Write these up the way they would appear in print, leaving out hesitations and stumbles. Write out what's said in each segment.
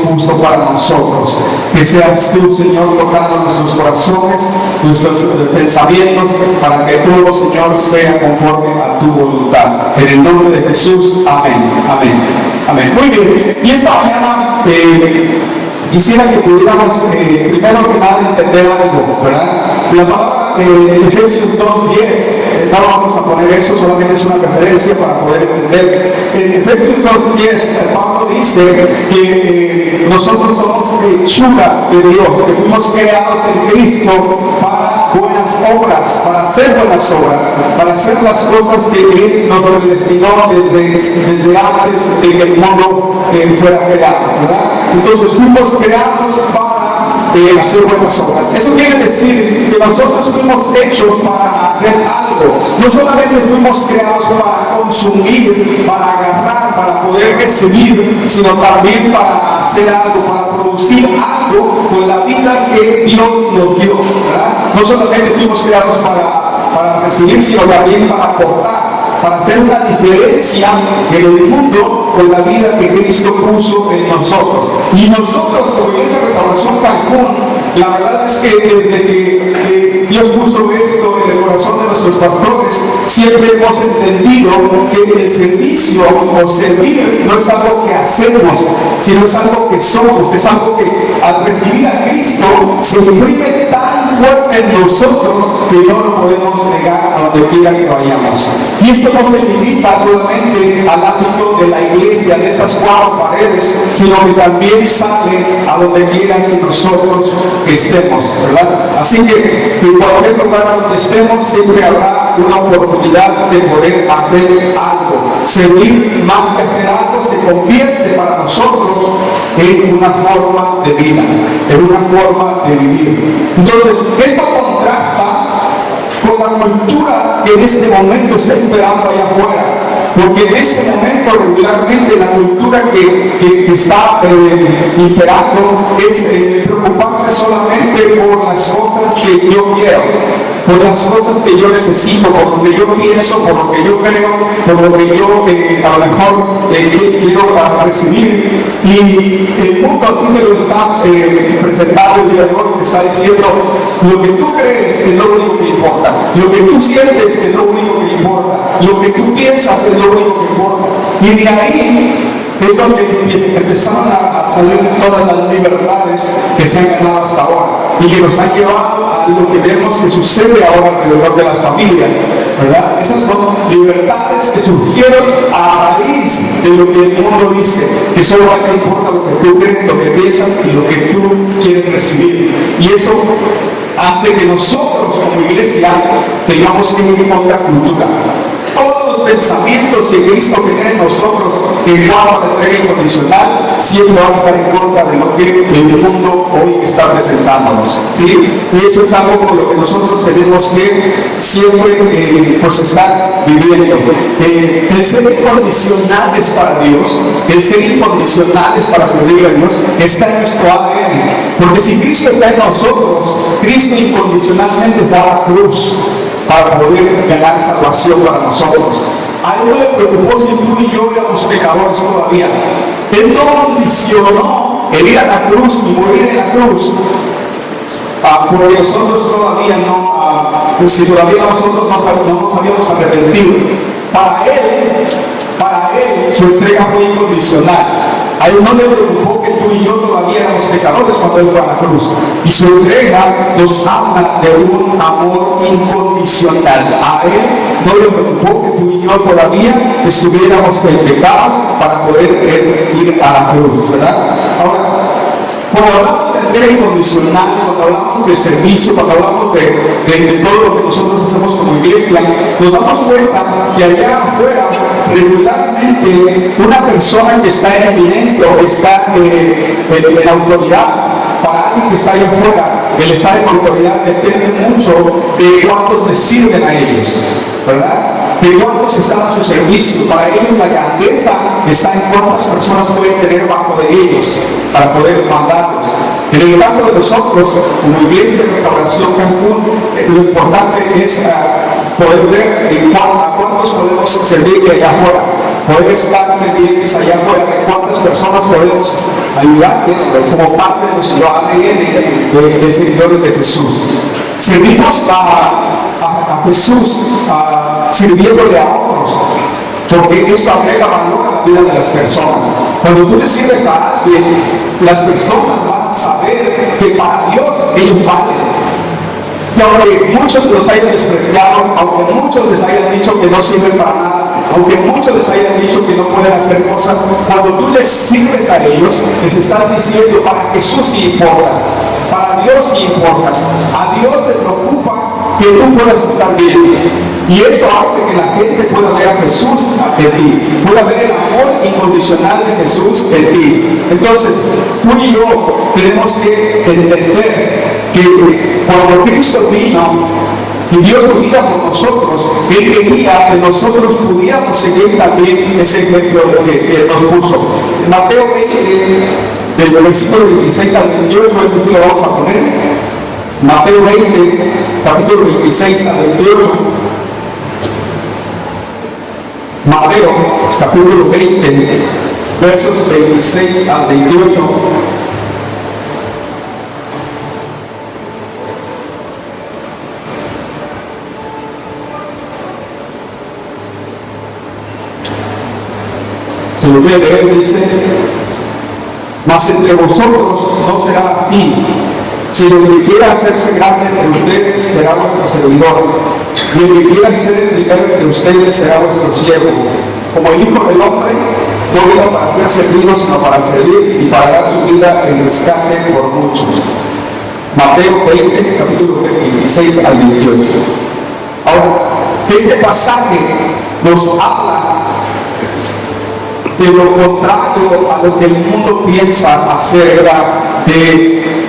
puso para nosotros. Que seas tú, Señor, tocando nuestros corazones, nuestros pensamientos, para que todo, Señor, sea conforme a tu voluntad. En el nombre de Jesús, amén, amén, amén. Muy bien, y esta mañana quisiera que pudiéramos, primero que nada, entender algo, ¿verdad? La palabra Efesios 2:10, no vamos a poner eso, solamente es una referencia para poder entender. En Efesios 2:10, Pablo dice que nosotros somos hechura de Dios, que fuimos creados en Cristo para buenas obras, para hacer buenas obras, para hacer las cosas que Él nos predestinó desde antes de que el mundo fuera creado, ¿verdad? Entonces fuimos creados para hacer buenas obras. Eso quiere decir que nosotros fuimos hechos para hacer algo. No solamente fuimos creados para consumir, para agarrar, para poder recibir, sino también para hacer algo, para producir algo con la vida que Dios nos dio, ¿verdad? No solamente fuimos creados para recibir, sino también para aportar, para hacer una diferencia en el mundo con la vida que Cristo puso en nosotros. Y nosotros, como Iglesia Restauración Cancún, la verdad es que desde que Dios puso esto en el corazón de nuestros pastores, siempre hemos entendido que el servicio o servir no es algo que hacemos, sino es algo que somos, es algo que al recibir a Cristo se imprime tan fuerte en nosotros que no lo podemos negar a donde quiera que vayamos. Y esto no se limita solamente al ámbito de la iglesia, de esas cuatro paredes, sino que también sale a donde quiera que nosotros estemos, ¿verdad? Así que en cualquier lugar donde estemos siempre habrá una oportunidad de poder hacer algo. Servir más que hacer algo se convierte para nosotros en una forma de vida, en una forma de vivir. Entonces, esto contrasta con la cultura que en este momento está imperando allá afuera. Porque en este momento regularmente la cultura que está imperando es preocuparse solamente por las cosas que yo quiero, por las cosas que yo necesito, por lo que yo pienso, por lo que yo creo, por lo que yo a lo mejor quiero recibir. Y el mundo así me lo está presentando el día de hoy, te está diciendo lo que tú crees es lo único que importa, lo que tú sientes es lo único que importa, lo que tú piensas es lo único que importa. Y de ahí es donde empezaron a salir todas las libertades que se han ganado hasta ahora y que nos han llevado a lo que vemos que sucede ahora alrededor de las familias, ¿verdad? Esas son libertades que surgieron a raíz de lo que el mundo dice, que solamente importa lo que tú crees, lo que piensas y lo que tú quieres recibir. Y eso hace que nosotros como iglesia tengamos que ir contra cultura. Todos los pensamientos que Cristo genera en nosotros en cuanto a la entrega incondicional siempre van a estar en contra de lo que el mundo hoy está presentándonos, ¿sí? Y eso es algo con lo que nosotros tenemos que siempre pues estar viviendo. El ser incondicionales para Dios, el ser incondicionales para servir a Dios está en nuestro ADN, porque si Cristo está en nosotros, Cristo incondicionalmente fue a la cruz para poder ganar salvación para nosotros. A Él no le preocupó si tú y yo éramos pecadores todavía. Él no condicionó el ir a la cruz y morir en la cruz porque nosotros todavía si todavía nosotros no nos habíamos arrepentido. Para Él su entrega fue incondicional. A Él no le preocupó que tú y yo todavía éramos pecadores cuando Él fue a la cruz. Y su entrega nos habla de un amor incondicional. A Él no le preocupó que tú y yo todavía estuviéramos en pecado para poder ir a la cruz, ¿verdad? Ahora, cuando hablamos de entrega incondicional, cuando hablamos de servicio, cuando hablamos de todo lo que nosotros hacemos como iglesia, nos damos cuenta que allá afuera regularmente una persona que está en eminencia o que está en autoridad, para alguien que está allá afuera, el estar en autoridad depende mucho de cuántos les sirven a ellos, ¿verdad? De cuántos están a su servicio. Para ellos la grandeza está en cuántas personas pueden tener bajo de ellos para poder mandarlos. En el caso de nosotros, como Iglesia Restauración Cancún, lo importante es poder ver a cuántos podemos servir allá afuera. poder estar pendientes allá afuera de cuántas personas podemos ayudarles como parte de nuestro ADN de seguidores de Jesús. Servimos a Jesús sirviéndole a otros, porque eso agrega valor a la vida de las personas. Cuando tú le sirves a alguien, las personas van a saber que para Dios ellos valen. Y aunque muchos los hayan despreciado, aunque muchos les hayan dicho que no sirven para nada, aunque muchos les hayan dicho que no pueden hacer cosas, cuando tú les sirves a ellos, les estás diciendo: para Jesús sí importas, para Dios sí importas, a Dios le preocupa que tú puedas estar bien. Y eso hace que la gente pueda ver a Jesús en ti, pueda ver el amor incondicional de Jesús en ti. Entonces, tú y yo tenemos que entender que cuando Cristo vino y dio su vida por nosotros, Él quería que nosotros pudiéramos seguir también ese ejemplo que nos puso. Mateo 20, del versículo 26 al 28, ese sí lo vamos a poner. Mateo 20, capítulo 26 al 28. Mateo, capítulo 20, versos 26 al 28. Se lo voy a leer, dice: mas entre vosotros no será así, sino el que quiera hacerse grande entre ustedes será vuestro servidor, y el que quiera ser el primero de ustedes será vuestro siervo. Como el Hijo del Hombre no vino para ser servido, sino para servir y para dar su vida en rescate por muchos. Mateo 20, capítulo 26 al 28. Ahora, este pasaje nos habla de lo contrario a lo que el mundo piensa acerca de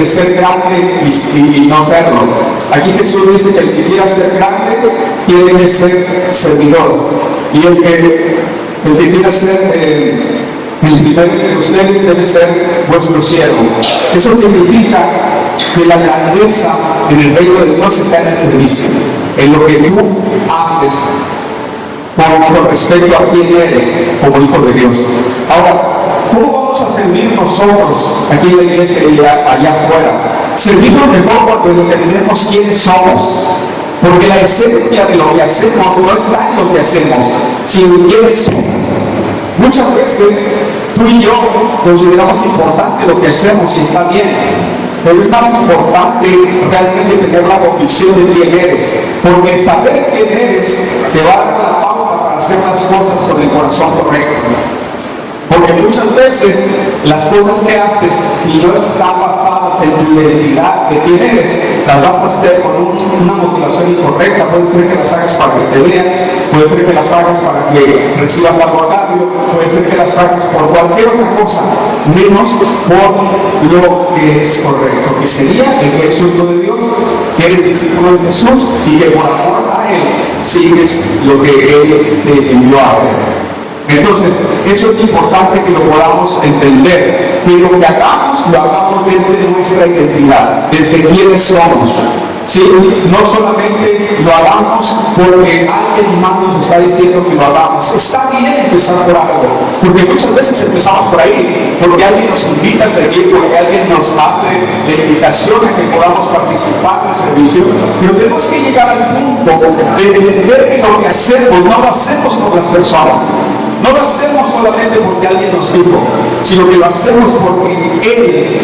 ser grande y no serlo. Aquí Jesús dice que el que quiera ser grande tiene que ser servidor, y el que quiera ser el primero de ustedes debe ser vuestro siervo. Eso significa que la grandeza en el reino de Dios está en el servicio, en lo que tú haces con respecto a quién eres como hijo de Dios. Ahora, ¿cómo vamos a servir nosotros aquí en la iglesia y allá afuera? Servimos mejor cuando entendemos quiénes somos, porque la esencia de lo que hacemos no está en lo que hacemos, sino en quiénes somos. Muchas veces tú y yo consideramos importante lo que hacemos y está bien, pero es más importante realmente tener la convicción de quién eres, porque saber quién eres te va a dar la pauta para hacer las cosas con el corazón correcto. Porque muchas veces las cosas que haces, si no están basadas en tu identidad de quién eres, las vas a hacer con una motivación incorrecta. Puede ser que las hagas para que te vean, puede ser que las hagas para que recibas algo a cambio, puede ser que las hagas por cualquier otra cosa, menos por lo que es correcto, que sería el que eres hijo de Dios, que eres discípulo de Jesús y que por amor a Él sigues lo que Él te envió a hacer. Entonces, eso es importante que lo podamos entender, que lo que hagamos, lo hagamos desde nuestra identidad, desde quiénes somos. ¿Sí? No solamente lo hagamos porque alguien más nos está diciendo que lo hagamos. Está bien empezar por algo, porque muchas veces empezamos por ahí, porque alguien nos invita a servir, porque alguien nos hace la invitación a que podamos participar en el servicio, pero tenemos que llegar al punto de entender que lo que hacemos no lo hacemos por las personas. No lo hacemos solamente porque alguien nos dijo, sino que lo hacemos porque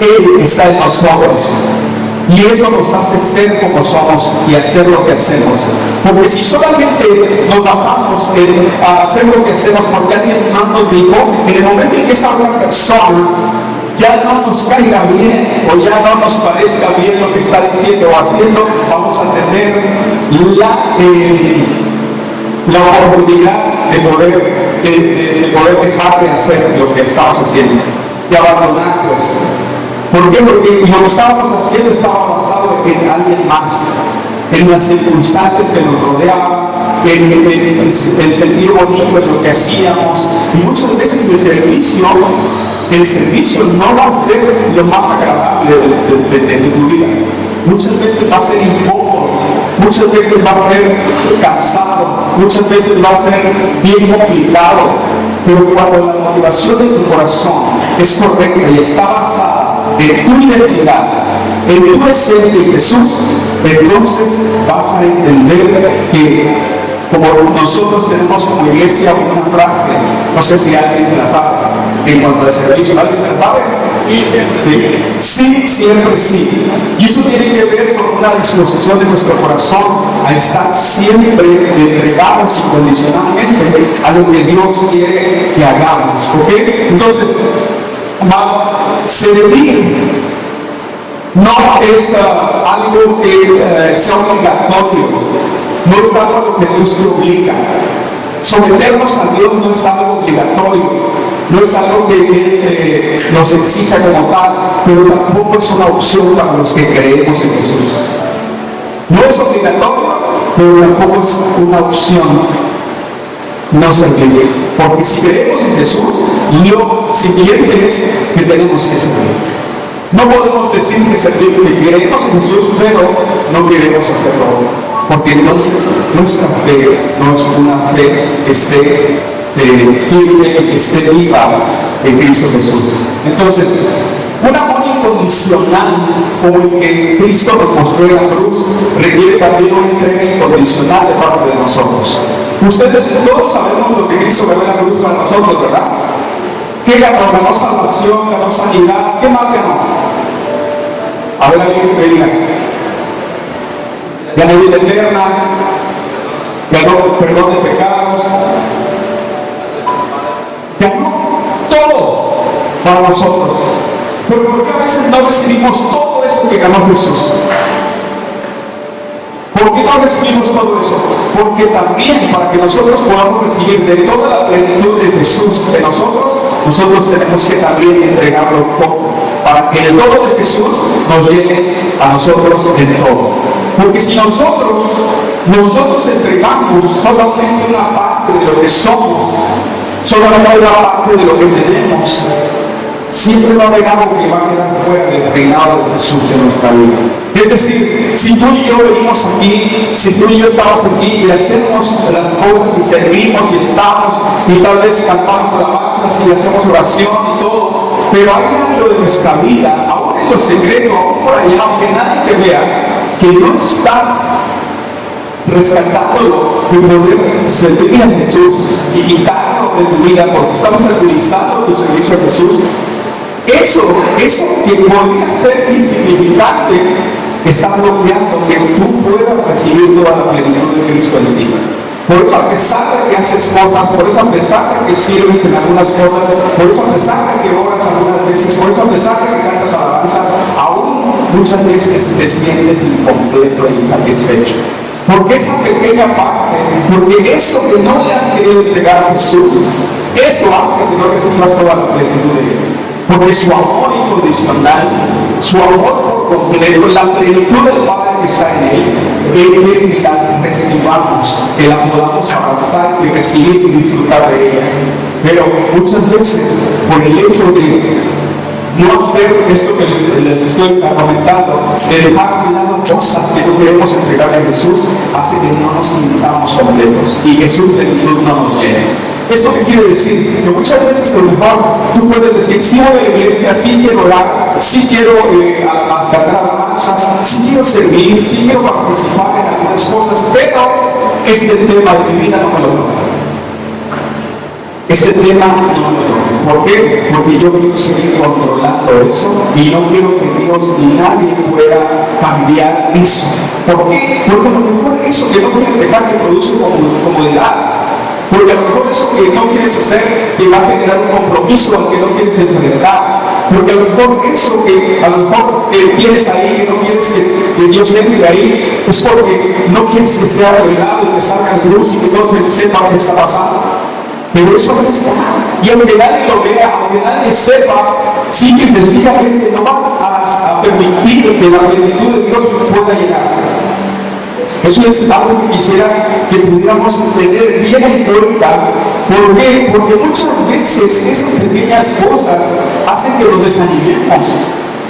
Él está en nosotros. Y eso nos hace ser como somos y hacer lo que hacemos. Porque si solamente nos basamos en hacer lo que hacemos porque alguien más nos dijo, en el momento en que esa otra persona ya no nos caiga bien o ya no nos parezca bien lo que está diciendo o haciendo, vamos a tener la oportunidad de poder dejar de hacer lo que estamos haciendo, de abandonar, pues. ¿Por qué? Porque lo que estábamos haciendo estaba basado en alguien más, en las circunstancias que nos rodeaban, en sentir bonito en lo que hacíamos. Y muchas veces el servicio no va a ser lo más agradable de tu vida. Muchas veces va a ser incómodo, muchas veces va a ser cansado, muchas veces va a ser bien complicado, pero cuando la motivación de tu corazón es correcta y está basada en tu identidad, en tu esencia en Jesús, entonces vas a entender que, como nosotros tenemos como iglesia una frase, no sé si alguien se la sabe, en cuanto al servicio, ¿alguien se la sabe? Sí, sí, siempre sí. Y eso tiene que ver con una disposición de nuestro corazón a estar siempre entregados incondicionalmente a lo que Dios quiere que hagamos. ¿Ok? Entonces, servir no es algo que sea obligatorio. No es algo a lo que Dios te obliga. Someternos a Dios no es algo obligatorio, no es algo que nos exija como tal, pero tampoco es una opción para los que creemos en Jesús. No es obligatorio, pero tampoco es una opción no servir. Porque si creemos en Jesús, lo siguiente es que tenemos que servir. No podemos decir que servir, que creemos en Jesús, pero no queremos hacerlo. Porque entonces nuestra fe no es una fe que esté firme y que esté viva en Cristo Jesús. Entonces, un amor incondicional como el que Cristo nos mostró en la cruz requiere también una entrega incondicional de parte de nosotros. Ustedes todos sabemos lo que Cristo ganó en la cruz para nosotros, ¿verdad? ¿Qué ganó? Ganó salvación, ganó sanidad. ¿Qué más ganó? A ver, alguien que me diga. Ganó vida eterna, ganó perdón de pecados, ganó todo para nosotros. Pero ¿por qué a veces no recibimos todo eso que ganó Jesús? ¿Por qué no recibimos todo eso? Porque también para que nosotros podamos recibir de toda la plenitud de Jesús de nosotros tenemos que también entregarlo todo, para que el todo de Jesús nos llegue a nosotros en todo. Porque si nosotros entregamos solamente una parte de lo que somos, solamente una parte de lo que tenemos, siempre va a haber algo que va a quedar fuera del reinado de Jesús en nuestra vida. Es decir, si tú y yo venimos aquí, si tú y yo estamos aquí y hacemos las cosas y servimos y estamos y tal vez cantamos alabanzas y hacemos oración y todo, pero hay algo de nuestra vida, aún en lo secreto, aún por allá, aunque nadie te vea, que no estás rescatándolo de poder servir a Jesús y quitarlo de tu vida porque estamos utilizando tu servicio a Jesús, eso que podría ser insignificante está bloqueando que tú puedas recibir toda la plenitud de Cristo en ti. Por eso, a pesar de que haces cosas, por eso, a pesar de que sirves en algunas cosas, por eso, a pesar de que oras algunas veces, por eso, a pesar de que cantas alabanzas, aún muchas veces te sientes incompleto e insatisfecho. Porque esa pequeña parte, porque eso que no le has querido entregar a Jesús, eso hace que no recibas toda la plenitud de Él. Porque su amor incondicional, su amor por completo, la plenitud del Padre que está en Él, Él quiere que la recibamos, que la podamos abrazar y recibir y disfrutar de ella. Pero muchas veces, por el hecho de no hacer esto que les estoy comentando, de dejar de lado cosas que no queremos entregarle a Jesús, hace que no nos sintamos completos y que su plenitud no nos llene. ¿Esto qué quiere decir? Que muchas veces a lo mejor tú puedes decir, sí voy a la iglesia, sí quiero orar, sí quiero cantar alabanzas, sí quiero servir, sí quiero participar en algunas cosas, pero este tema de mi vida no me lo toca. Este tema no me lo toca. ¿Por qué? Porque yo quiero seguir controlando eso y no quiero que Dios ni nadie pueda cambiar eso. ¿Por qué? Porque a lo mejor eso que no quieres dejar que produce comodidad. Porque a lo mejor eso que no quieres hacer te va a generar un compromiso al que no quieres enfrentar. Porque a lo mejor eso que a lo mejor tienes ahí, que no quieres que Dios entre ahí, es porque no quieres que sea revelado, que salga a luz y que todos sepan lo que está pasando. Pero eso no está. Y aunque nadie lo vea, aunque nadie sepa, sí que sencillamente no va a permitir que la plenitud de Dios pueda llegar. Eso es algo que quisiera que pudiéramos tener bien en cuenta. ¿Por qué? Porque muchas veces esas pequeñas cosas hacen que nos desanimemos.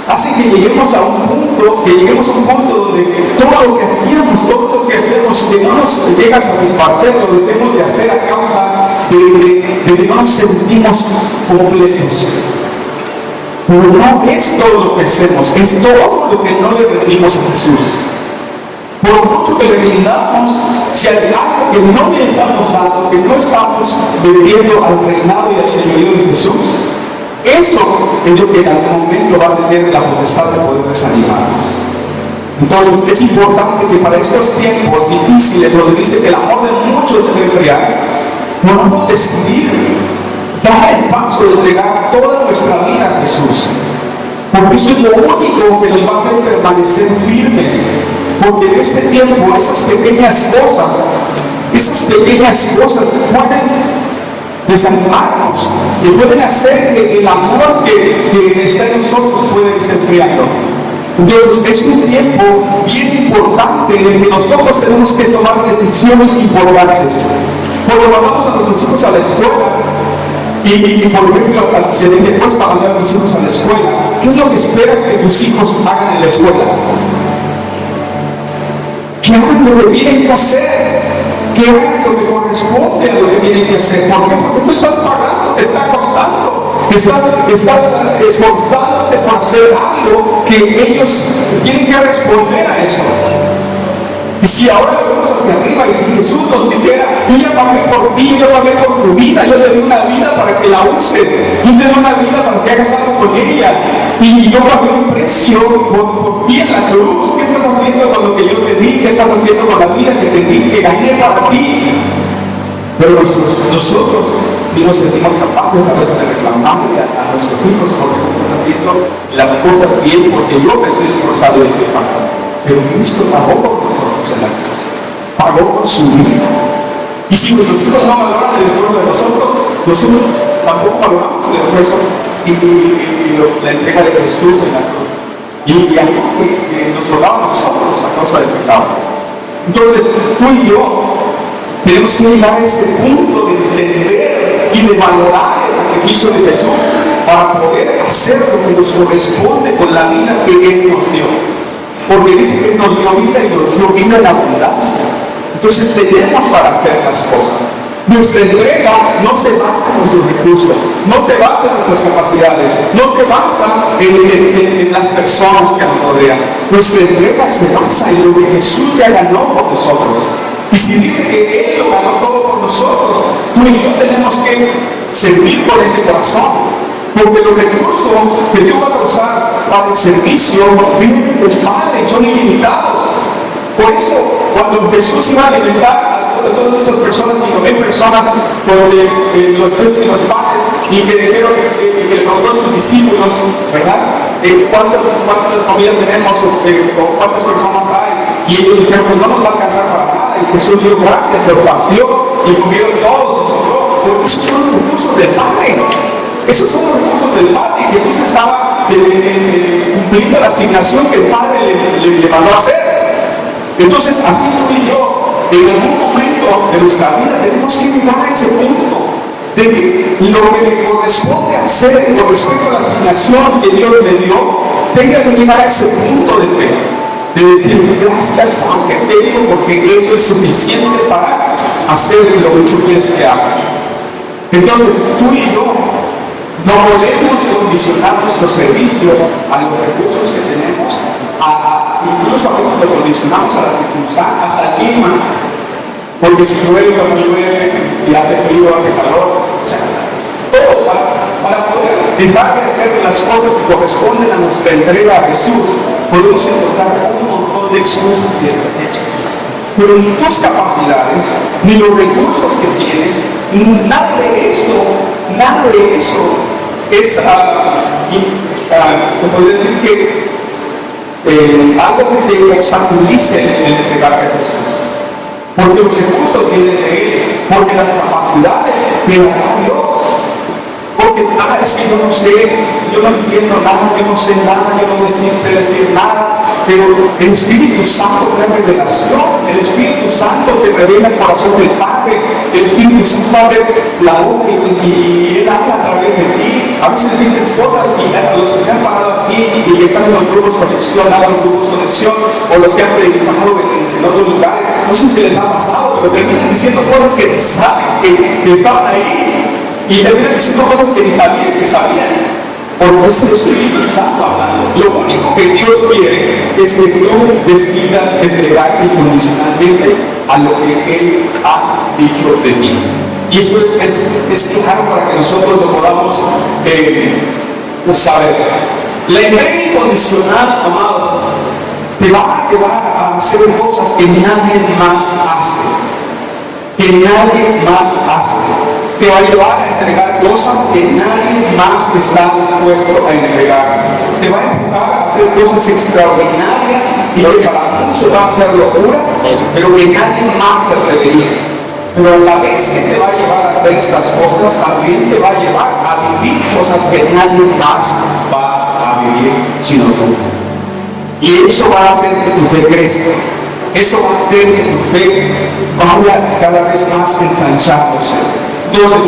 hace que lleguemos a un punto, donde todo lo que hacíamos, que no nos llega a satisfacer, lo debemos de hacer a causa de que no nos sentimos completos. Pero no es todo lo que hacemos, es todo lo que no le rendimos a Jesús. Por mucho que le rindamos, si hay algo que no le estamos dando, que no estamos vendiendo al reinado y al señorío de Jesús, eso es lo que en algún momento va a tener la potestad de poder desanimarnos. Entonces es importante que para estos tiempos difíciles, donde dice que el amor de muchos se va a enfriar, podamos decidir dar el paso de entregar toda nuestra vida a Jesús. Porque eso es lo único que nos va a hacer permanecer firmes. Porque en este tiempo esas pequeñas cosas pueden desanimarnos, que pueden hacer que el amor que está en nosotros pueda irse enfriando. Entonces es un tiempo bien importante en el que nosotros tenemos que tomar decisiones importantes. Cuando mandamos a nuestros hijos a la escuela, y por ejemplo, si a ti te cuesta mandar a tus hijos a la escuela, ¿qué es lo que esperas que tus hijos hagan en la escuela? Que hagan lo que tienen que hacer, que hagan lo que corresponde a lo que tienen que hacer. ¿Por qué? Porque tú estás pagando, te está costando, estás esforzándote por hacer algo que ellos tienen que responder a eso. Y si ahora lo vemos hacia arriba y si Jesús nos dijera, yo ya pagué por ti, yo pagué por tu vida, yo te di una vida para que la uses, yo te di una vida para que hagas algo con ella, y yo pagué un precio por ti en la cruz. ¿Qué estás haciendo con lo que yo te di? ¿Qué estás haciendo con la vida que te di, que gané para ti? Pero nosotros sí nos sentimos capaces a veces de reclamarle a nuestros hijos porque no estás haciendo las cosas bien, porque yo me estoy esforzando y estoy pagando. Pero Cristo pagó por nosotros en la cruz, pagó por su vida. Y si nuestros hijos no valoran el esfuerzo de nosotros tampoco valoramos el esfuerzo y la entrega de Jesús en la cruz. Y algo que nos lo daba a nosotros a causa del pecado. Entonces, tú y yo tenemos que llegar a ese punto de entender y de valorar el sacrificio de Jesús para poder hacer lo que nos corresponde con la vida que Él nos dio. Porque dice que nos dio vida y nos dio vida en abundancia. Entonces tenemos para hacer las cosas. Nuestra entrega no se basa en nuestros recursos, no se basa en nuestras capacidades, no se basa en las personas que nos rodean. Nuestra entrega se basa en lo que Jesús ya ganó por nosotros. Y si dice que Él lo ganó todo por nosotros, tú y yo tenemos que servir con ese corazón. Porque los recursos que tú vas a usar para el servicio vienen del Padre, son ilimitados. Por eso, cuando Jesús iba a alimentar a todas esas personas, 5,000 personas, con los peces y los panes, y que dijeron que le preguntó a sus discípulos, ¿verdad? ¿Cuántas comidas tenemos o cuántas personas hay? Y ellos dijeron, pues no nos va a alcanzar para nada. Y Jesús dio gracias, lo partió y comieron todos, se sobró. Porque esos son los recursos del Padre. Esos son los recursos del Padre. Y Jesús estaba cumpliendo la asignación que el Padre le mandó a hacer. Entonces, así tú y yo, en algún momento de nuestra vida, tenemos que llegar a ese punto de que lo que le corresponde hacer con respecto a la asignación que Dios le dio, tenga que llegar a ese punto de fe, de decir gracias por lo que tengo, porque eso es suficiente para hacer lo que tú quieres que haga. Entonces, tú y yo no podemos condicionar nuestro servicio a los recursos que tenemos, incluso a veces lo condicionamos a las circunstancias, hasta el clima, porque si llueve o no llueve, si hace frío o hace calor, o sea, todo para poder dejar de hacer las cosas que corresponden a nuestra entrega a Jesús, podemos encontrar un montón de excusas y de pretextos. Pero ni tus capacidades, ni los recursos que tienes, nada de eso es, se podría decir que algo que te obstaculice en entregar a Jesús. Porque los recursos vienen de Él, porque las capacidades me las da Dios. Porque, es que yo no sé, yo no entiendo nada, yo no sé nada, yo no sé decir nada, pero el Espíritu Santo trae revelación, el Espíritu Santo te revela el corazón del Padre, el Espíritu Santo abre la boca y Él habla a través de ti, A veces dices cosas y a los que se han parado aquí y que están en los grupos conexión, a los grupos conexión, o los que han predicado en otros lugares, no sé si les ha pasado, pero terminan diciendo cosas que ni saben que estaban ahí, y terminan diciendo cosas que ni sabían que sabían. Porque es el Espíritu Santo hablando. Lo único que Dios quiere es que tú decidas entregarte incondicionalmente a lo que Él ha dicho de ti. Y eso es claro para que nosotros lo podamos saber. La entrega incondicional, amado, te va a llevar a hacer cosas que nadie más hace. Que nadie más hace. Te va a llevar a entregar cosas que nadie más está dispuesto a entregar. Te va a empujar a hacer cosas extraordinarias y que para muchos va a ser locura, pero que nadie más se atrevería. Pero a la vez que te va a llevar a hacer estas cosas, también te va a llevar a vivir cosas que nadie más va a vivir sino tú. Y eso va a hacer que tu fe crezca. Eso va a hacer que tu fe vaya cada vez más ensanchándose. Entonces,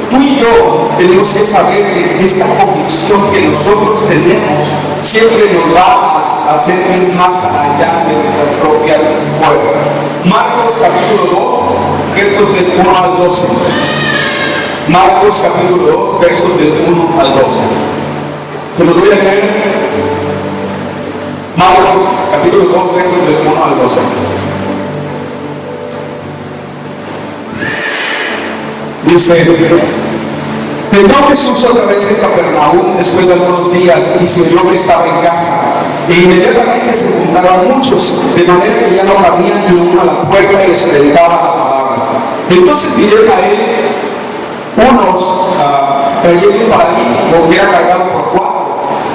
tú y yo tenemos que saber que esta convicción que nosotros tenemos siempre nos va a hacer ir más allá de nuestras propias fuerzas. Marcos capítulo 2, versos del 1 al 12. Marcos capítulo 2, versos del 1 al 12. ¿Se los voy a leer? Marcos capítulo 2, versos del 1 al 12. Dice: entró Jesús otra vez en Capernaum después de algunos días y se oyó que estaba en casa. E inmediatamente se juntaron muchos, de manera que ya no cabía ni uno a la puerta y les predicaba la palabra. Entonces vinieron a él unos trayendo un paralítico que era cargado por cuatro.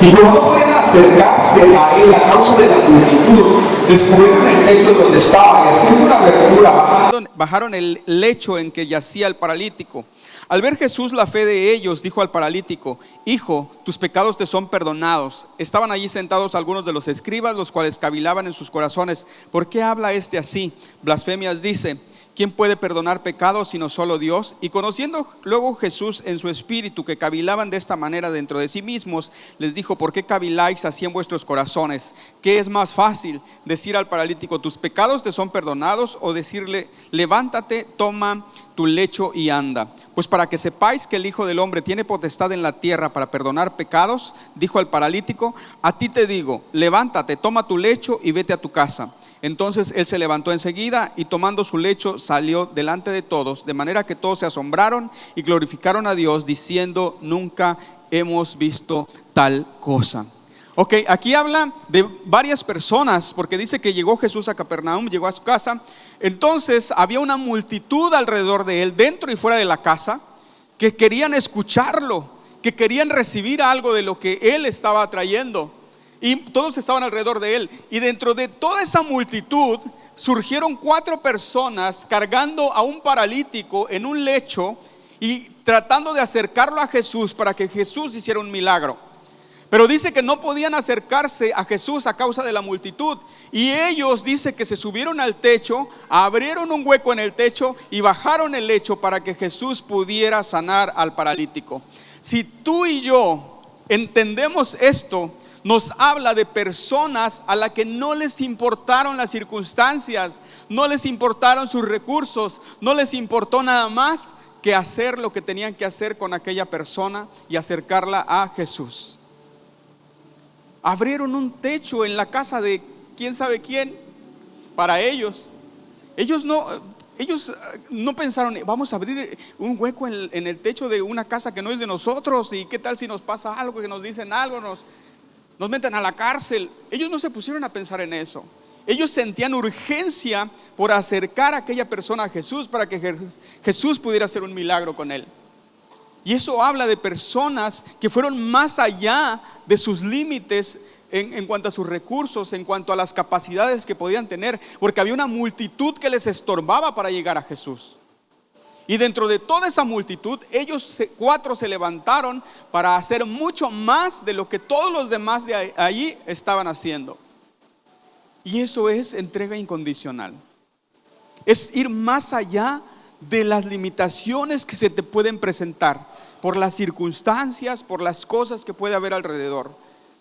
Y como no podían acercarse a él a causa de la multitud, descubrieron el lecho donde estaba y haciendo una abertura bajaron el lecho en que yacía el paralítico. Al ver Jesús la fe de ellos, dijo al paralítico: hijo, tus pecados te son perdonados. Estaban allí sentados algunos de los escribas, los cuales cavilaban en sus corazones: ¿por qué habla este así? Blasfemias dice. ¿Quién puede perdonar pecados sino solo Dios? Y conociendo luego Jesús en su espíritu que cavilaban de esta manera dentro de sí mismos, les dijo: ¿por qué caviláis así en vuestros corazones? ¿Qué es más fácil, decir al paralítico: tus pecados te son perdonados, o decirle: levántate, toma tu lecho y anda? Pues para que sepáis que el Hijo del Hombre tiene potestad en la tierra para perdonar pecados, dijo al paralítico: a ti te digo, levántate, toma tu lecho y vete a tu casa. Entonces él se levantó enseguida y tomando su lecho salió delante de todos, de manera que todos se asombraron y glorificaron a Dios, diciendo: nunca hemos visto tal cosa. Ok, aquí habla de varias personas, porque dice que llegó Jesús a Capernaum, llegó a su casa. Entonces había una multitud alrededor de él, dentro y fuera de la casa, que querían escucharlo, que querían recibir algo de lo que él estaba trayendo. Y todos estaban alrededor de él. Y dentro de toda esa multitud surgieron 4 personas cargando a un paralítico en un lecho y tratando de acercarlo a Jesús para que Jesús hiciera un milagro. Pero dice que no podían acercarse a Jesús a causa de la multitud. Y ellos, dice que se subieron al techo, abrieron un hueco en el techo y bajaron el lecho para que Jesús pudiera sanar al paralítico. Si tú y yo entendemos esto, nos habla de personas a las que no les importaron las circunstancias, no les importaron sus recursos, no les importó nada más que hacer lo que tenían que hacer con aquella persona y acercarla a Jesús. Abrieron un techo en la casa de quién sabe quién para ellos. Ellos no pensaron: vamos a abrir un hueco en el techo de una casa que no es de nosotros, y qué tal si nos pasa algo, que nos dicen algo, nos meten a la cárcel. Ellos no se pusieron a pensar en eso. Ellos sentían urgencia por acercar a aquella persona a Jesús para que Jesús pudiera hacer un milagro con él. Y eso habla de personas que fueron más allá de sus límites en cuanto a sus recursos, en cuanto a las capacidades que podían tener, porque había una multitud que les estorbaba para llegar a Jesús. Y dentro de toda esa multitud, ellos 4 se levantaron para hacer mucho más de lo que todos los demás de allí estaban haciendo. Y eso es entrega incondicional. Es ir más allá de las limitaciones que se te pueden presentar. por las circunstancias, por las cosas que puede haber alrededor.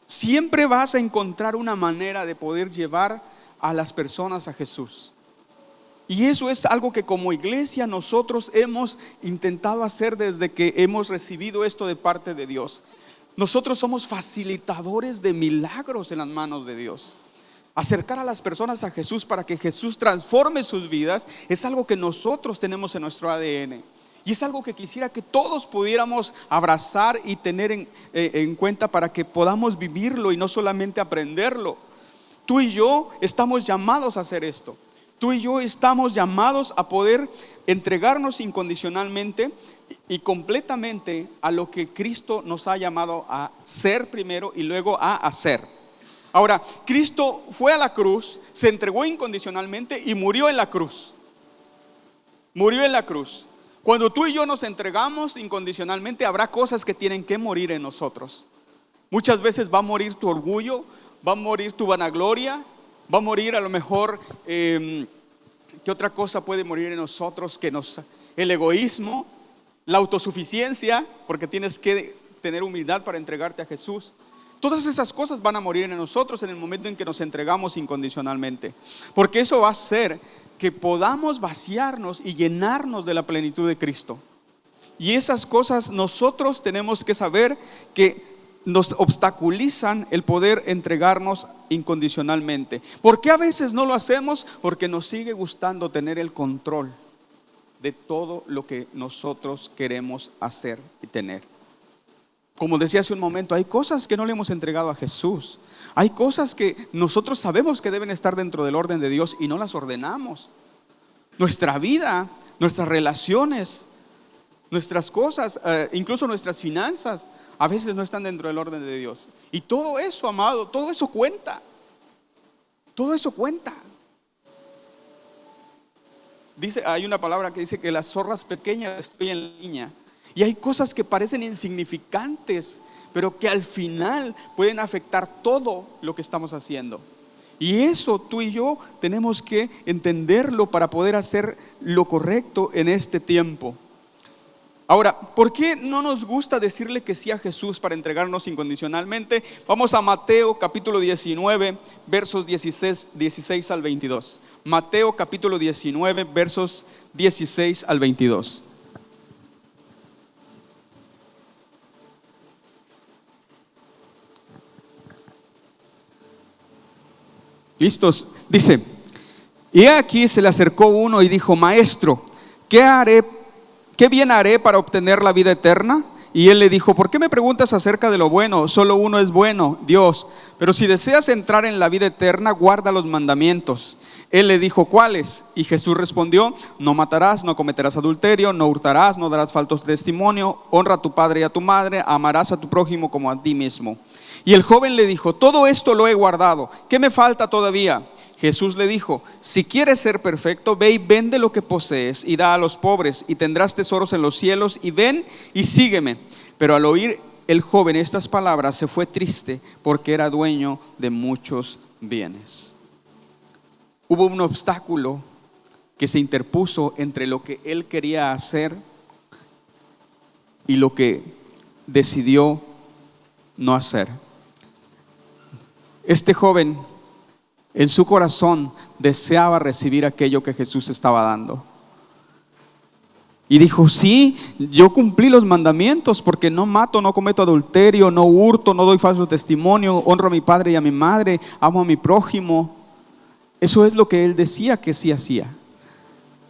Siempre vas a encontrar una manera de poder llevar a las personas a Jesús. Y eso es algo que como iglesia nosotros hemos intentado hacer desde que hemos recibido esto de parte de Dios. Nosotros somos facilitadores de milagros en las manos de Dios. Acercar a las personas a Jesús para que Jesús transforme sus vidas es algo que nosotros tenemos en nuestro ADN. Y es algo que quisiera que todos pudiéramos abrazar y tener en cuenta para que podamos vivirlo y no solamente aprenderlo. Tú y yo estamos llamados a hacer esto. Tú y yo estamos llamados a poder entregarnos incondicionalmente y completamente a lo que Cristo nos ha llamado a ser primero y luego a hacer. Ahora, Cristo fue a la cruz, se entregó incondicionalmente y murió en la cruz. Murió en la cruz. Cuando tú y yo nos entregamos incondicionalmente, habrá cosas que tienen que morir en nosotros. Muchas veces va a morir tu orgullo, va a morir tu vanagloria, va a morir a lo mejor, ¿qué otra cosa puede morir en nosotros? El egoísmo, la autosuficiencia, porque tienes que tener humildad para entregarte a Jesús. Todas esas cosas van a morir en nosotros en el momento en que nos entregamos incondicionalmente, porque eso va a hacer que podamos vaciarnos y llenarnos de la plenitud de Cristo. Y esas cosas nosotros tenemos que saber que nos obstaculizan el poder entregarnos incondicionalmente. ¿Por qué a veces no lo hacemos? Porque nos sigue gustando tener el control de todo lo que nosotros queremos hacer y tener. Como decía hace un momento, hay cosas que no le hemos entregado a Jesús. Hay cosas que nosotros sabemos que deben estar dentro del orden de Dios y no las ordenamos. Nuestra vida, nuestras relaciones, nuestras cosas, incluso nuestras finanzas, a veces no están dentro del orden de Dios. Y todo eso, amado, todo eso cuenta. Todo eso cuenta. Hay una palabra que dice que las zorras pequeñas destruyen la viña. Y hay cosas que parecen insignificantes, pero que al final pueden afectar todo lo que estamos haciendo. Y eso tú y yo tenemos que entenderlo para poder hacer lo correcto en este tiempo. Ahora, ¿por qué no nos gusta decirle que sí a Jesús para entregarnos incondicionalmente? Vamos a Mateo capítulo 19, versos 16 al 22. Mateo capítulo 19, versos 16 al 22. ¿Listos? Dice: y aquí se le acercó uno y dijo: Maestro, ¿qué bien haré para obtener la vida eterna? Y él le dijo: ¿por qué me preguntas acerca de lo bueno? Solo uno es bueno, Dios. Pero si deseas entrar en la vida eterna, guarda los mandamientos. Él le dijo: ¿cuáles? Y Jesús respondió: no matarás, no cometerás adulterio, no hurtarás, no darás falso testimonio, honra a tu padre y a tu madre, amarás a tu prójimo como a ti mismo. Y el joven le dijo: todo esto lo he guardado, ¿qué me falta todavía? Jesús le dijo: si quieres ser perfecto, ve y vende lo que posees y da a los pobres, y tendrás tesoros en los cielos, y ven y sígueme. Pero al oír el joven estas palabras, se fue triste, porque era dueño de muchos bienes. Hubo un obstáculo que se interpuso entre lo que él quería hacer y lo que decidió no hacer. Este joven en su corazón deseaba recibir aquello que Jesús estaba dando. Y dijo: sí, yo cumplí los mandamientos, porque no mato, no cometo adulterio, no hurto, no doy falso testimonio, honro a mi padre y a mi madre, amo a mi prójimo. Eso es lo que él decía que sí hacía.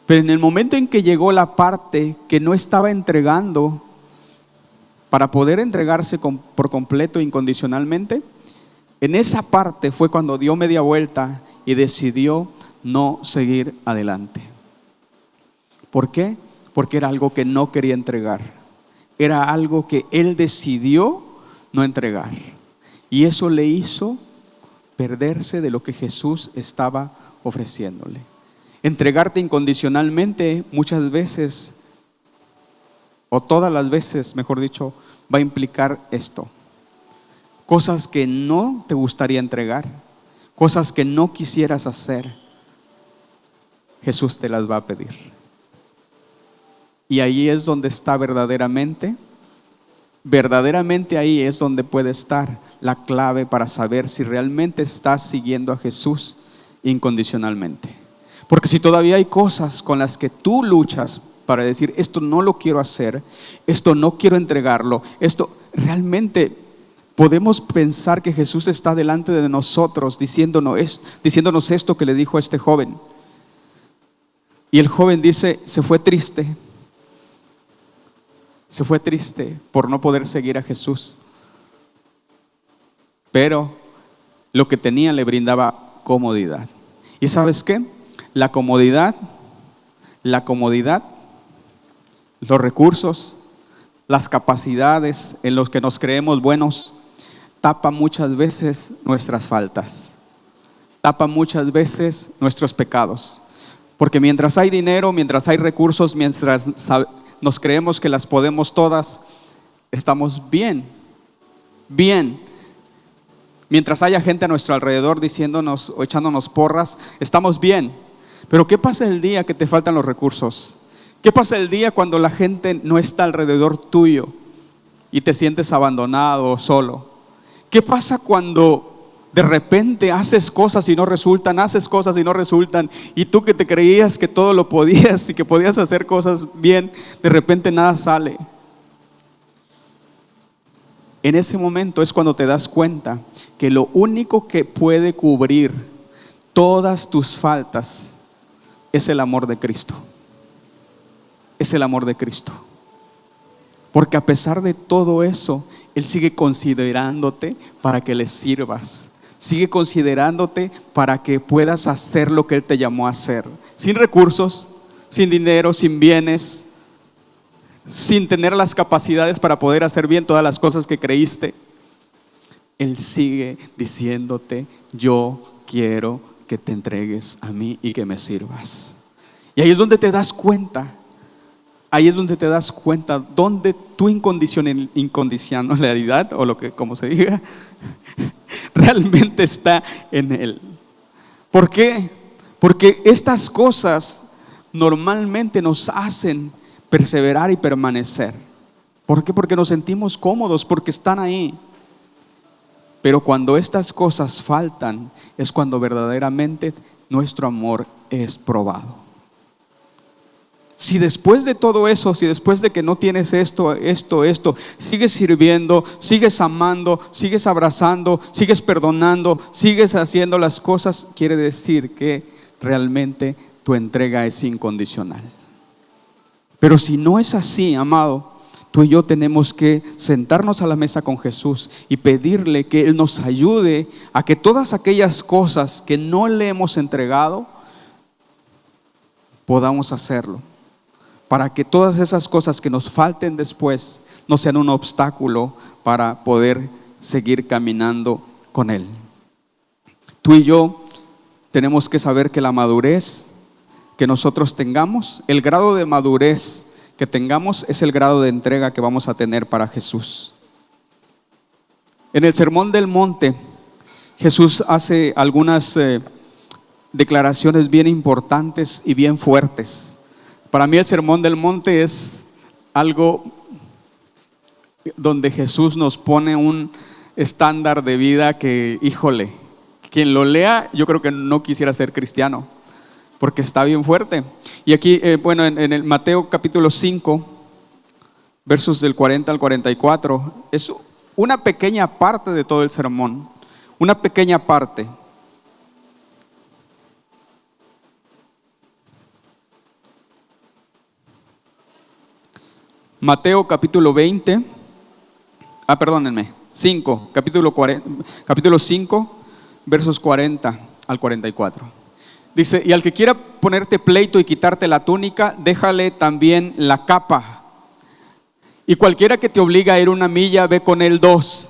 Pero en el momento en que llegó la parte que no estaba entregando para poder entregarse por completo, incondicionalmente, en esa parte fue cuando dio media vuelta y decidió no seguir adelante. ¿Por qué? Porque era algo que no quería entregar. Era algo que él decidió no entregar. Y eso le hizo perderse de lo que Jesús estaba ofreciéndole. Entregarte incondicionalmente muchas veces, o todas las veces, mejor dicho, va a implicar esto. Cosas que no te gustaría entregar, cosas que no quisieras hacer, Jesús te las va a pedir. Y ahí es donde está verdaderamente verdaderamente ahí es donde puede estar la clave para saber si realmente estás siguiendo a Jesús incondicionalmente. Porque si todavía hay cosas con las que tú luchas para decir, esto no lo quiero hacer, esto no quiero entregarlo, esto realmente podemos pensar que Jesús está delante de nosotros diciéndonos esto que le dijo a este joven. Y el joven dice, se fue triste por no poder seguir a Jesús. Pero lo que tenía le brindaba comodidad. ¿Y sabes qué? La comodidad, los recursos, las capacidades en los que nos creemos buenos, tapa muchas veces nuestras faltas, tapa muchas veces nuestros pecados. Porque mientras hay dinero, mientras hay recursos, mientras nos creemos que las podemos todas, estamos bien. Mientras haya gente a nuestro alrededor diciéndonos o echándonos porras, estamos bien. Pero ¿qué pasa el día que te faltan los recursos? ¿Qué pasa el día cuando la gente no está alrededor tuyo y te sientes abandonado o solo? ¿Qué pasa cuando de repente haces cosas y no resultan, y tú que te creías que todo lo podías y que podías hacer cosas bien, de repente nada sale? En ese momento es cuando te das cuenta que lo único que puede cubrir todas tus faltas es el amor de Cristo. Es el amor de Cristo. Porque a pesar de todo eso, Él sigue considerándote para que le sirvas. Sigue considerándote para que puedas hacer lo que Él te llamó a hacer. Sin recursos, sin dinero, sin bienes, sin tener las capacidades para poder hacer bien todas las cosas que creíste. Él sigue diciéndote, yo quiero que te entregues a mí y que me sirvas. Y ahí es donde te das cuenta. Donde tu incondicionalidad, o lo que como se diga, realmente está en Él. ¿Por qué? Porque estas cosas normalmente nos hacen perseverar y permanecer. ¿Por qué? Porque nos sentimos cómodos, porque están ahí. Pero cuando estas cosas faltan, es cuando verdaderamente nuestro amor es probado. Si después de todo eso, si después de que no tienes esto, sigues sirviendo, sigues amando, sigues abrazando, sigues perdonando, sigues haciendo las cosas, quiere decir que realmente tu entrega es incondicional. Pero si no es así, amado, tú y yo tenemos que sentarnos a la mesa con Jesús y pedirle que Él nos ayude a que todas aquellas cosas que no le hemos entregado, podamos hacerlo. Para que todas esas cosas que nos falten después no sean un obstáculo para poder seguir caminando con Él. Tú y yo tenemos que saber que la madurez que nosotros tengamos, el grado de madurez que tengamos es el grado de entrega que vamos a tener para Jesús. En el Sermón del Monte, Jesús hace algunas declaraciones bien importantes y bien fuertes. Para mí el Sermón del Monte es algo donde Jesús nos pone un estándar de vida que, híjole, quien lo lea yo creo que no quisiera ser cristiano, porque está bien fuerte. Y aquí, en el Mateo capítulo 5, versos del 40 al 44, es una pequeña parte de todo el sermón, una pequeña parte. Mateo capítulo 5, capítulo 5, versos 40 al 44. Dice, y al que quiera ponerte pleito y quitarte la túnica, déjale también la capa. Y cualquiera que te obligue a ir 1 milla, ve con él 2.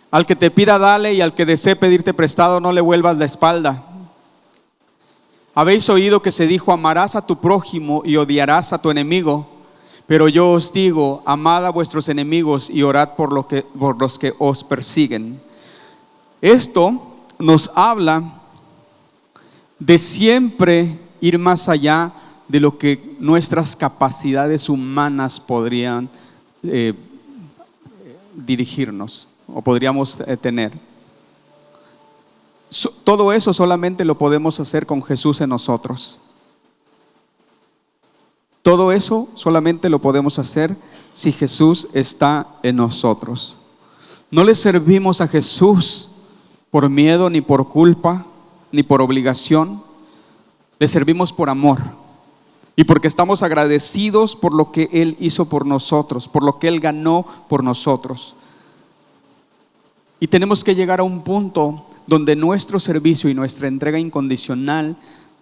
Al que te pida, dale, y al que desee pedirte prestado, no le vuelvas la espalda. Habéis oído que se dijo, amarás a tu prójimo y odiarás a tu enemigo. Pero yo os digo, amad a vuestros enemigos y orad por los que os persiguen. Esto nos habla de siempre ir más allá de lo que nuestras capacidades humanas podrían dirigirnos o podríamos tener. Todo eso solamente lo podemos hacer con Jesús en nosotros. Todo eso solamente lo podemos hacer si Jesús está en nosotros. No le servimos a Jesús por miedo, ni por culpa, ni por obligación. Le servimos por amor y porque estamos agradecidos por lo que Él hizo por nosotros, por lo que Él ganó por nosotros. Y tenemos que llegar a un punto donde nuestro servicio y nuestra entrega incondicional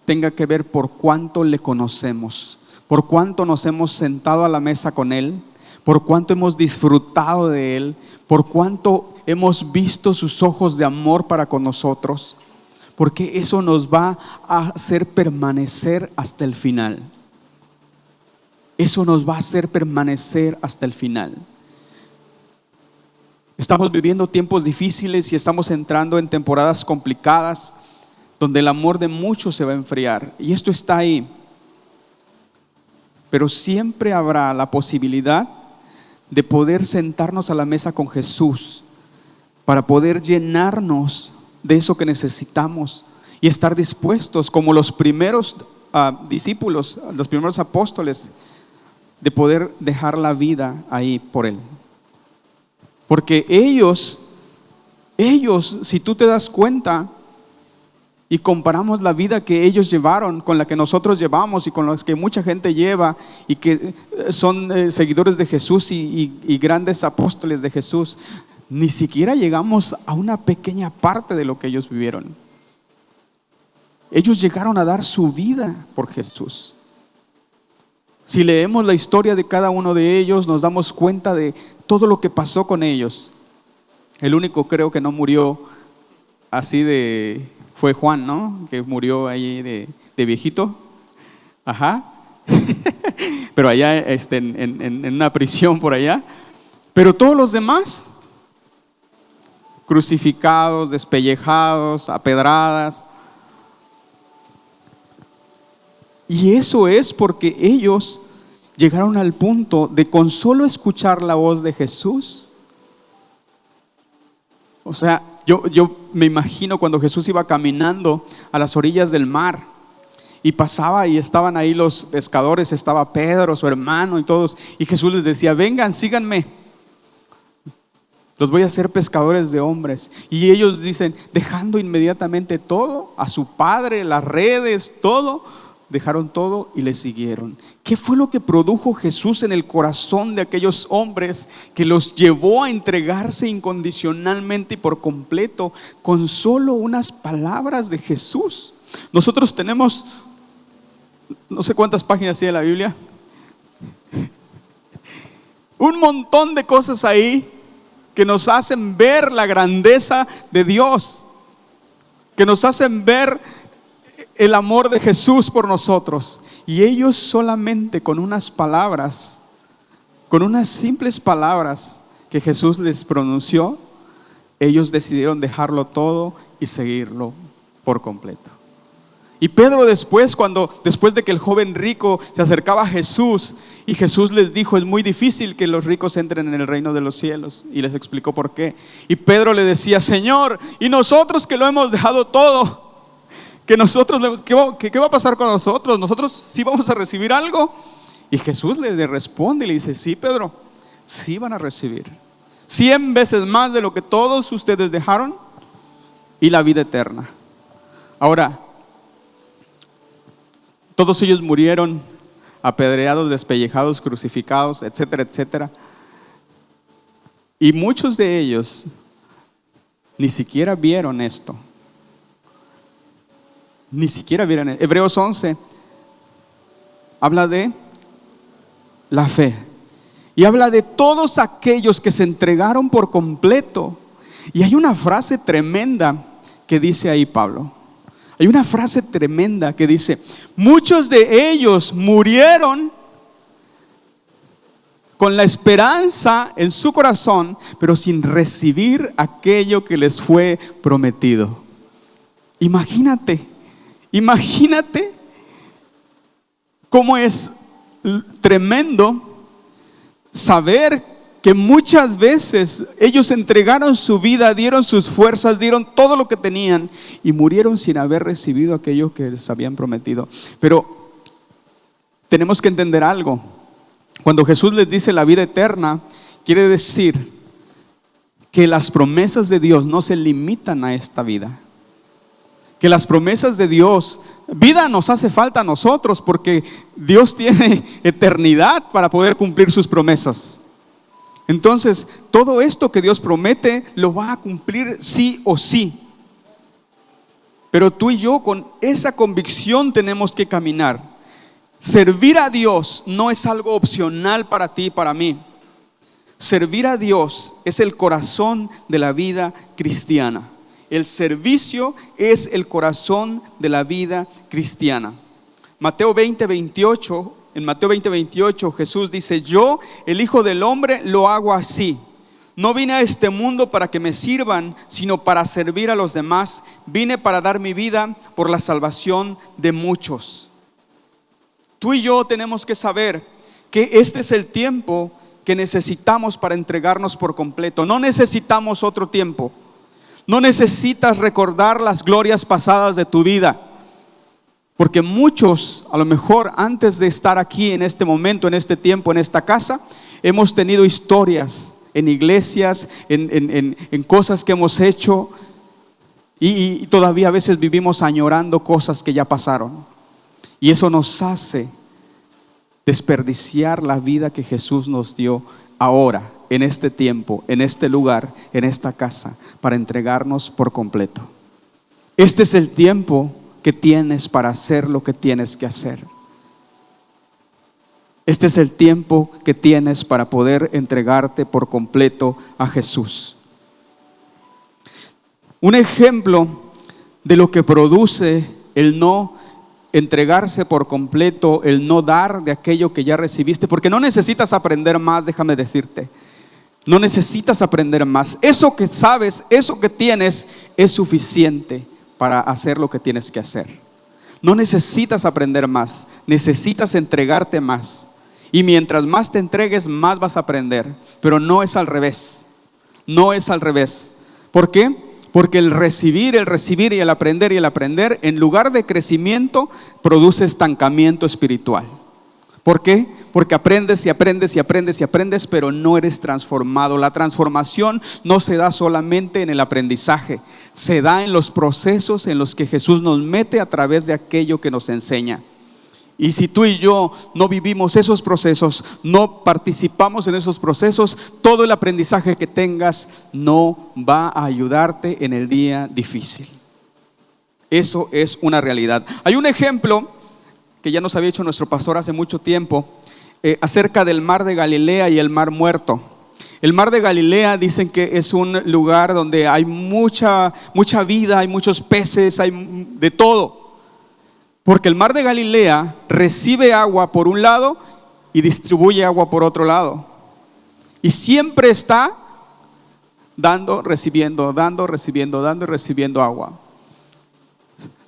tenga que ver por cuánto le conocemos, por cuánto nos hemos sentado a la mesa con Él, por cuánto hemos disfrutado de Él, por cuánto hemos visto sus ojos de amor para con nosotros, porque eso nos va a hacer permanecer hasta el final. Eso nos va a hacer permanecer hasta el final. Estamos viviendo tiempos difíciles y estamos entrando en temporadas complicadas donde el amor de muchos se va a enfriar, y esto está ahí. Pero siempre habrá la posibilidad de poder sentarnos a la mesa con Jesús para poder llenarnos de eso que necesitamos y estar dispuestos, como los primeros discípulos, los primeros apóstoles, de poder dejar la vida ahí por Él. Porque ellos, si tú te das cuenta y comparamos la vida que ellos llevaron con la que nosotros llevamos y con las que mucha gente lleva y que son seguidores de Jesús y grandes apóstoles de Jesús, ni siquiera llegamos a una pequeña parte de lo que ellos vivieron. Ellos llegaron a dar su vida por Jesús. Si leemos la historia de cada uno de ellos, nos damos cuenta de todo lo que pasó con ellos. El único, creo, que no murió así fue Juan, ¿no? Que murió ahí de viejito. Ajá. Pero allá en una prisión por allá. Pero todos los demás, crucificados, despellejados, a pedradas. Y eso es porque ellos llegaron al punto de con solo escuchar la voz de Jesús. O sea, yo me imagino cuando Jesús iba caminando a las orillas del mar y pasaba y estaban ahí los pescadores, estaba Pedro, su hermano y todos, y Jesús les decía: vengan, síganme, los voy a hacer pescadores de hombres. Y ellos dicen, dejando inmediatamente todo, a su padre, las redes, todo, dejaron todo y le siguieron. ¿Qué fue lo que produjo Jesús en el corazón de aquellos hombres que los llevó a entregarse incondicionalmente y por completo con solo unas palabras de Jesús? Nosotros tenemos no sé cuántas páginas tiene la Biblia, un montón de cosas ahí que nos hacen ver la grandeza de Dios, que nos hacen ver el amor de Jesús por nosotros. Y ellos solamente con unas palabras, con unas simples palabras que Jesús les pronunció, ellos decidieron dejarlo todo y seguirlo por completo. Y Pedro después de que el joven rico se acercaba a Jesús y Jesús les dijo: es muy difícil que los ricos entren en el reino de los cielos, y les explicó por qué. Y Pedro le decía: Señor, y nosotros que lo hemos dejado todo, que nosotros, ¿qué va a pasar con nosotros? ¿Nosotros sí vamos a recibir algo? Y Jesús le responde y le dice: sí, Pedro, sí van a recibir 100 veces más de lo que todos ustedes dejaron, y la vida eterna. Ahora, todos ellos murieron apedreados, despellejados, crucificados, etcétera, etcétera. Y muchos de ellos ni siquiera vieron esto. Ni siquiera vieron esto. Hebreos 11 habla de la fe. Y habla de todos aquellos que se entregaron por completo. Y hay una frase tremenda que dice ahí Pablo. Hay una frase tremenda que dice: muchos de ellos murieron con la esperanza en su corazón, pero sin recibir aquello que les fue prometido. Imagínate cómo es tremendo saber que muchas veces ellos entregaron su vida, dieron sus fuerzas, dieron todo lo que tenían y murieron sin haber recibido aquello que les habían prometido. Pero tenemos que entender algo. Cuando Jesús les dice la vida eterna, quiere decir que las promesas de Dios no se limitan a esta vida. Que las promesas de Dios, vida nos hace falta a nosotros porque Dios tiene eternidad para poder cumplir sus promesas. Entonces, todo esto que Dios promete lo va a cumplir sí o sí. Pero tú y yo con esa convicción tenemos que caminar. Servir a Dios no es algo opcional para ti y para mí. Servir a Dios es el corazón de la vida cristiana. El servicio es el corazón de la vida cristiana. Mateo 20:28, en Mateo 20:28 Jesús dice: yo, el Hijo del Hombre, lo hago así. No vine a este mundo para que me sirvan, sino para servir a los demás. Vine para dar mi vida por la salvación de muchos. Tú y yo tenemos que saber que este es el tiempo que necesitamos para entregarnos por completo. No necesitamos otro tiempo. No necesitas recordar las glorias pasadas de tu vida. Porque muchos, a lo mejor antes de estar aquí en este momento, en este tiempo, en esta casa, hemos tenido historias en iglesias, en cosas que hemos hecho y todavía a veces vivimos añorando cosas que ya pasaron. Y eso nos hace desperdiciar la vida que Jesús nos dio ahora, en este tiempo, en este lugar, en esta casa, para entregarnos por completo. Este es el tiempo que tienes para hacer lo que tienes que hacer. Este es el tiempo que tienes para poder entregarte por completo a Jesús. Un ejemplo de lo que produce el no entregarse por completo, el no dar de aquello que ya recibiste, porque no necesitas aprender más, déjame decirte. No necesitas aprender más. Eso que sabes, eso que tienes es suficiente para hacer lo que tienes que hacer. No necesitas aprender más, necesitas entregarte más. Y mientras más te entregues, más vas a aprender. Pero no es al revés. No es al revés. ¿Por qué? Porque el recibir y el aprender, en lugar de crecimiento, produce estancamiento espiritual. ¿Por qué? Porque aprendes y aprendes y aprendes y aprendes, pero no eres transformado. La transformación no se da solamente en el aprendizaje, se da en los procesos en los que Jesús nos mete a través de aquello que nos enseña. Y si tú y yo no vivimos esos procesos, no participamos en esos procesos, todo el aprendizaje que tengas no va a ayudarte en el día difícil. Eso es una realidad. Hay un ejemplo que ya nos había hecho nuestro pastor hace mucho tiempo, acerca del mar de Galilea y el mar muerto. El mar de Galilea dicen que es un lugar donde hay mucha vida, hay muchos peces, hay de todo. Porque el mar de Galilea recibe agua por un lado y distribuye agua por otro lado. Y siempre está dando, recibiendo, dando, recibiendo, dando y recibiendo agua.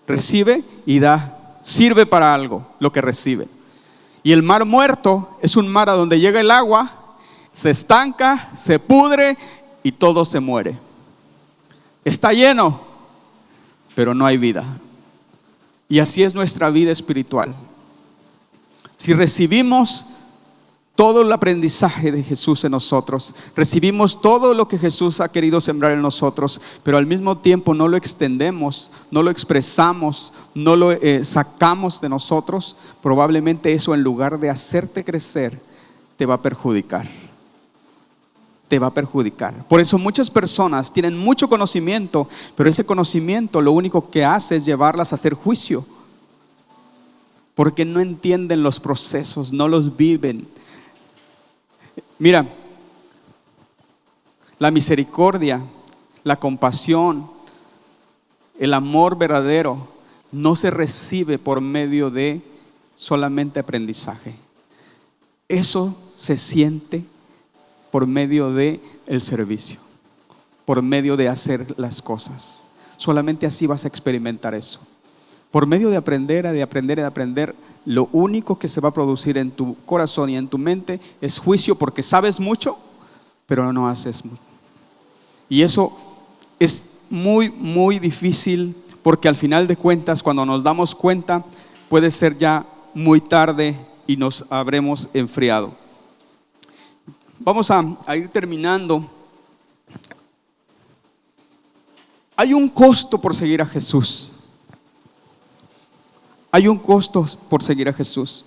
Recibe y da, sirve para algo lo que recibe. Y el mar muerto es un mar a donde llega el agua, se estanca, se pudre y todo se muere. Está lleno, pero no hay vida. Y así es nuestra vida espiritual. Si recibimos todo el aprendizaje de Jesús en nosotros, recibimos todo lo que Jesús ha querido sembrar en nosotros, pero al mismo tiempo no lo extendemos, no lo expresamos, no lo sacamos de nosotros, probablemente eso, en lugar de hacerte crecer, te va a perjudicar. Te va a perjudicar. Por eso muchas personas tienen mucho conocimiento, pero ese conocimiento lo único que hace es llevarlas a hacer juicio, porque no entienden los procesos, no los viven. Mira, la misericordia, la compasión, el amor verdadero no se recibe por medio de solamente aprendizaje. Eso se siente por medio de el servicio, por medio de hacer las cosas. Solamente así vas a experimentar eso. Por medio de aprender, lo único que se va a producir en tu corazón y en tu mente es juicio, porque sabes mucho, pero no haces. Y eso es muy, muy difícil, porque al final de cuentas, cuando nos damos cuenta, puede ser ya muy tarde y nos habremos enfriado. Vamos a ir terminando. Hay un costo por seguir a Jesús. Hay un costo por seguir a Jesús.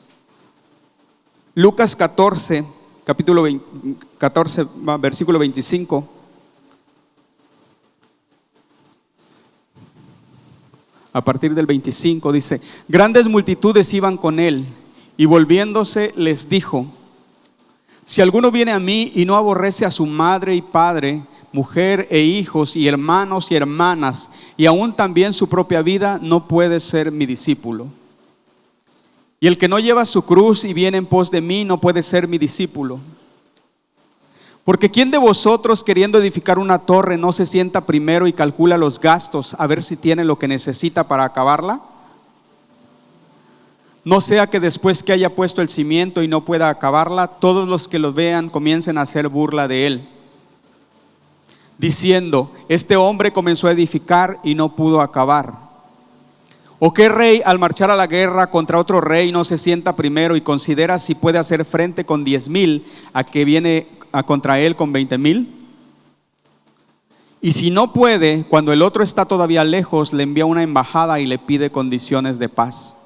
Lucas 14, capítulo 14, versículo 25. A partir del 25 dice: grandes multitudes iban con él, y volviéndose les dijo: si alguno viene a mí y no aborrece a su madre y padre, mujer e hijos y hermanos y hermanas, y aún también su propia vida, no puede ser mi discípulo. Y el que no lleva su cruz y viene en pos de mí, no puede ser mi discípulo. Porque ¿quién de vosotros, queriendo edificar una torre, no se sienta primero y calcula los gastos, a ver si tiene lo que necesita para acabarla? No sea que después que haya puesto el cimiento y no pueda acabarla, todos los que lo vean comiencen a hacer burla de él, diciendo: este hombre comenzó a edificar y no pudo acabar. ¿O qué rey, al marchar a la guerra contra otro rey, no se sienta primero y considera si puede hacer frente con 10,000 a que viene contra él con 20,000? Y si no puede, cuando el otro está todavía lejos, le envía una embajada y le pide condiciones de paz.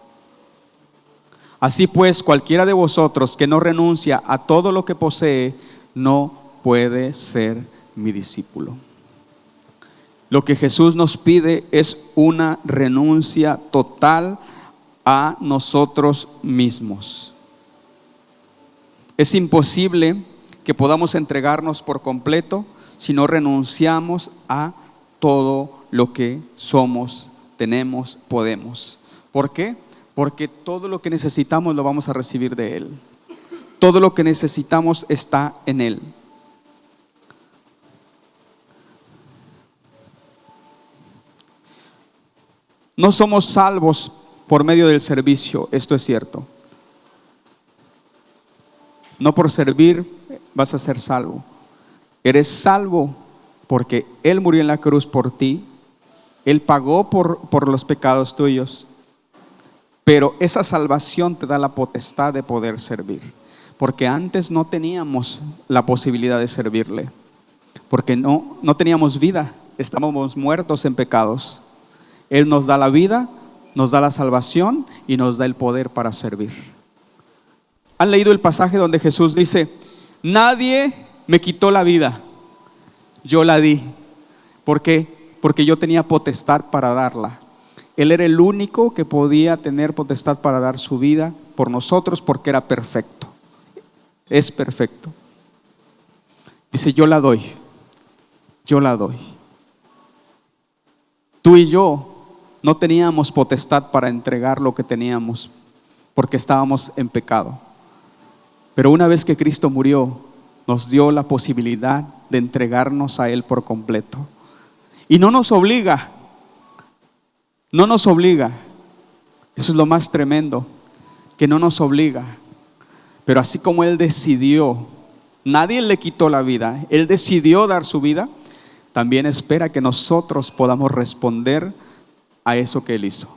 Así pues, cualquiera de vosotros que no renuncia a todo lo que posee, no puede ser mi discípulo. Lo que Jesús nos pide es una renuncia total a nosotros mismos. Es imposible que podamos entregarnos por completo si no renunciamos a todo lo que somos, tenemos, podemos. ¿Por qué? Porque todo lo que necesitamos lo vamos a recibir de Él. Todo lo que necesitamos está en Él. No somos salvos por medio del servicio, esto es cierto. No por servir vas a ser salvo. Eres salvo porque Él murió en la cruz por ti. Él pagó por los pecados tuyos. Pero esa salvación te da la potestad de poder servir. Porque antes no teníamos la posibilidad de servirle. Porque no teníamos vida. Estábamos muertos en pecados. Él nos da la vida, nos da la salvación y nos da el poder para servir. ¿Han leído el pasaje donde Jesús dice: nadie me quitó la vida, yo la di? ¿Por qué? Porque yo tenía potestad para darla. Él era el único que podía tener potestad para dar su vida por nosotros, porque era perfecto. Es perfecto. Dice: yo la doy, yo la doy. Tú y yo no teníamos potestad para entregar lo que teníamos, porque estábamos en pecado. Pero una vez que Cristo murió, nos dio la posibilidad de entregarnos a Él por completo. Y no nos obliga. No nos obliga. Eso es lo más tremendo, que no nos obliga. Pero así como Él decidió, nadie le quitó la vida, Él decidió dar su vida, también espera que nosotros podamos responder a eso que Él hizo.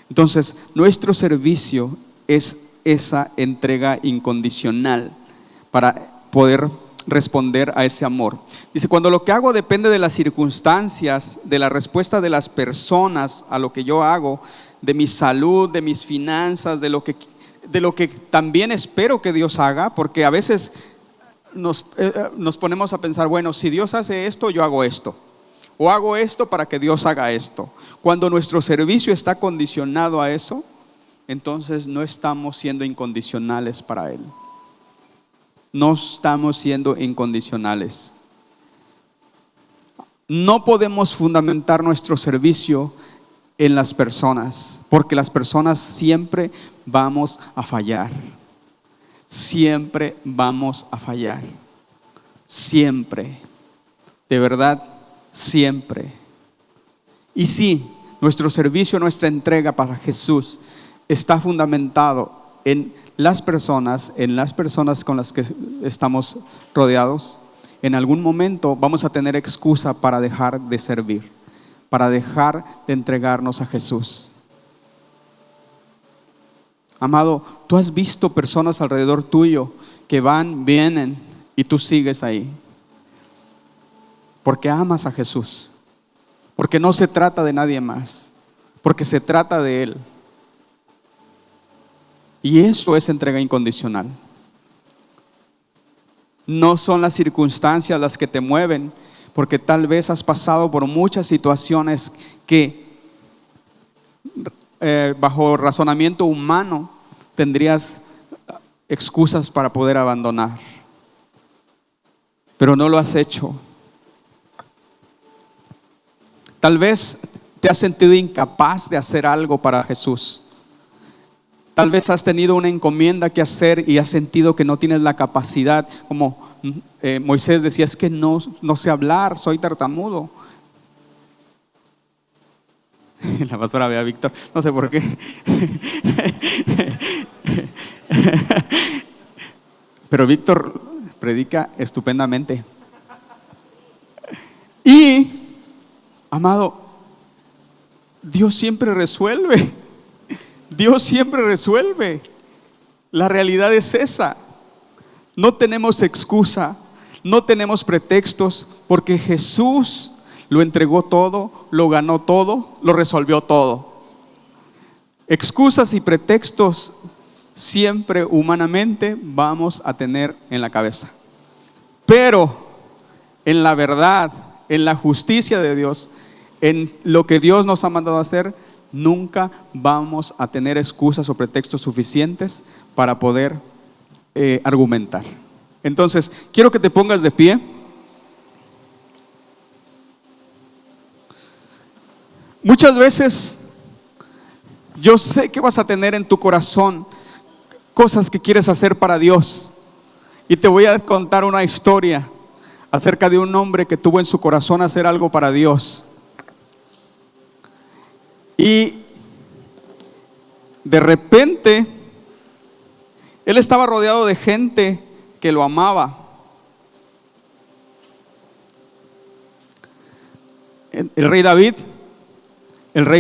Entonces, nuestro servicio es esa entrega incondicional para poder responder a ese amor. Dice: cuando lo que hago depende de las circunstancias, de la respuesta de las personas a lo que yo hago, de mi salud, de mis finanzas, de lo que también espero que Dios haga, porque a veces nos ponemos a pensar: bueno, si Dios hace esto, yo hago esto, o hago esto para que Dios haga esto. Cuando nuestro servicio está condicionado a eso, entonces no estamos siendo incondicionales para Él. No estamos siendo incondicionales. No podemos fundamentar nuestro servicio en las personas, porque las personas siempre vamos a fallar. Siempre vamos a fallar. Siempre. De verdad, siempre. Y sí, nuestro servicio, nuestra entrega para Jesús está fundamentado en las personas con las que estamos rodeados, en algún momento vamos a tener excusa para dejar de servir, para dejar de entregarnos a Jesús. Amado, tú has visto personas alrededor tuyo que van, vienen y tú sigues ahí. Porque amas a Jesús. Porque no se trata de nadie más. Porque se trata de Él. Y eso es entrega incondicional. No son las circunstancias las que te mueven, porque tal vez has pasado por muchas situaciones que bajo razonamiento humano tendrías excusas para poder abandonar, pero no lo has hecho. Tal vez te has sentido incapaz de hacer algo para Jesús. Tal vez has tenido una encomienda que hacer y has sentido que no tienes la capacidad, como Moisés decía, es que no sé hablar, soy tartamudo. La pastora ve a Víctor, no sé por qué. Pero Víctor predica estupendamente. Y, amado, Dios siempre resuelve. Dios siempre resuelve. La realidad es esa. No tenemos excusa, no tenemos pretextos, porque Jesús lo entregó todo, lo ganó todo, lo resolvió todo. Excusas y pretextos siempre humanamente vamos a tener en la cabeza. Pero en la verdad, en la justicia de Dios, en lo que Dios nos ha mandado a hacer, nunca vamos a tener excusas o pretextos suficientes para poder argumentar. Entonces, quiero que te pongas de pie. Muchas veces yo sé que vas a tener en tu corazón cosas que quieres hacer para Dios. Y te voy a contar una historia acerca de un hombre que tuvo en su corazón hacer algo para Dios. Y de repente, él estaba rodeado de gente que lo amaba. El rey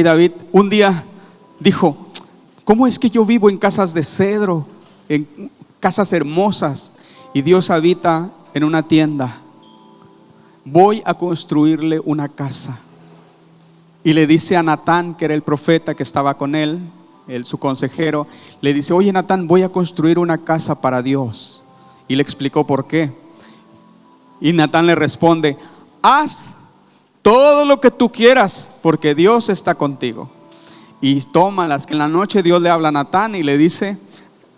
David un día dijo, ¿cómo es que yo vivo en casas de cedro, en casas hermosas, y Dios habita en una tienda? Voy a construirle una casa. Y le dice a Natán, que era el profeta que estaba con él, su consejero, le dice, oye Natán, voy a construir una casa para Dios. Y le explicó por qué. Y Natán le responde, haz todo lo que tú quieras, porque Dios está contigo. Y tómalas, que en la noche Dios le habla a Natán y le dice,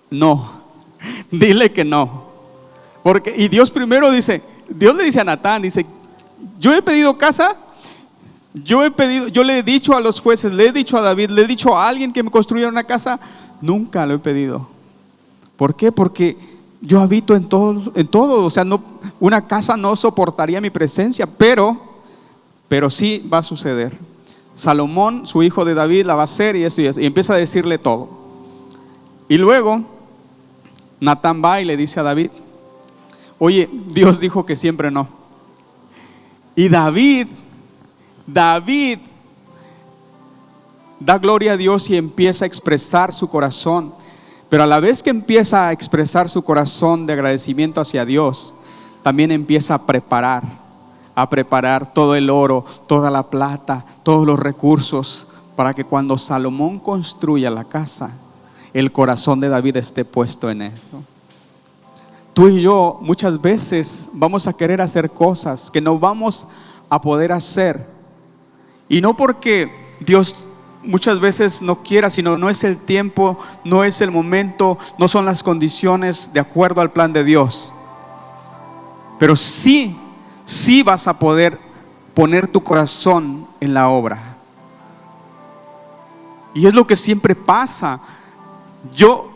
no, dile que no. Y Dios primero dice, Dios le dice a Natán, dice, yo he pedido casa. Yo le he dicho a los jueces, le he dicho a David, le he dicho a alguien que me construya una casa. Nunca lo he pedido. ¿Por qué? Porque yo habito en todo. O sea, una casa no soportaría mi presencia, pero sí va a suceder. Salomón, su hijo de David, la va a hacer y esto y eso. Y empieza a decirle todo. Y luego Natán va y le dice a David, oye, Dios dijo que siempre no. Y David da gloria a Dios y empieza a expresar su corazón. Pero a la vez que empieza a expresar su corazón de agradecimiento hacia Dios, también empieza a preparar todo el oro, toda la plata, todos los recursos, para que cuando Salomón construya la casa, el corazón de David esté puesto en él, ¿no? Tú y yo muchas veces vamos a querer hacer cosas que no vamos a poder hacer. Y no porque Dios muchas veces no quiera, sino no es el tiempo, no es el momento, no son las condiciones de acuerdo al plan de Dios. Pero sí vas a poder poner tu corazón en la obra. Y es lo que siempre pasa. Yo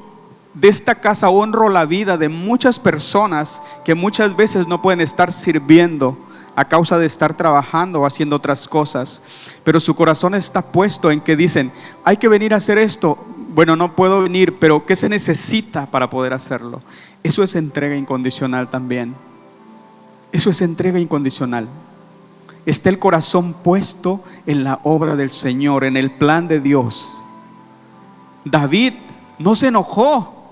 de esta casa honro la vida de muchas personas que muchas veces no pueden estar sirviendo a causa de estar trabajando o haciendo otras cosas, pero su corazón está puesto en que dicen, hay que venir a hacer esto. Bueno, no puedo venir, pero ¿qué se necesita para poder hacerlo? Eso es entrega incondicional también. Eso es entrega incondicional. Está el corazón puesto en la obra del Señor, en el plan de Dios. David no se enojó.